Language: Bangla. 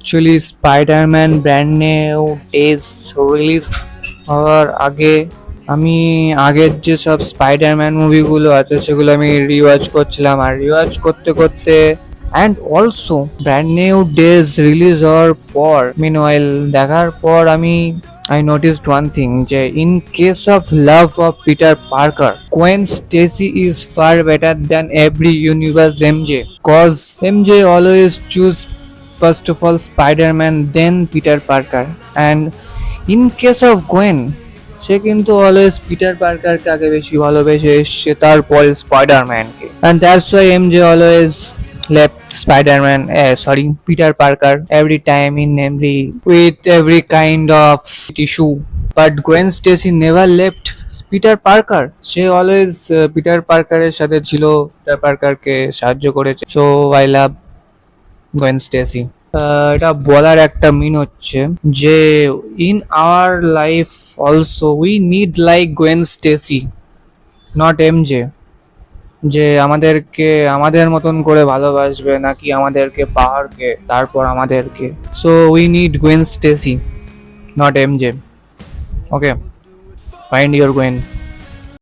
Actually Spiderman brand new days release হওয়ার আগে আমি আগের যে সব স্পাইডারম্যান মুভিগুলো আছে সেগুলো আমি রিওয়াচ করছিলাম, আর রিওয়াচ করতে করতে and also brand new days release হওয়ার পর মিনওয়াইল দেখার পর I noticed one thing যে in case of love of Peter Parker, Gwen Stacy is far better than every universe MJ. Cause MJ always choose first of all Spider-Man then Peter Parker, and in case of Gwen সে কিন্তু অলওয়েজ পিটার পার্কারকে আগে বেশি ভালোবেসে এসছে তারপরে স্পাইডারম্যানকে, and that's why MJ always left Spider-Man, sorry, Peter Parker every time in every with every kind of issue. But Gwen Stacy never left Peter Parker. Say always Peter পার্কারের সাথে ছিল, পিটার পার্কারকে সাহায্য করেছে। So I love Gwen Stacy. এটা বলার একটা মিন হচ্ছে যে in our life also we need like Gwen Stacy, not এমজে, যে আমাদেরকে আমাদের মতন করে ভালোবাসবে নাকি আমাদেরকে পাহাড়কে তারপর আমাদেরকে। So we need Gwen Stacy, not এমজে। Okay, find your Gwen.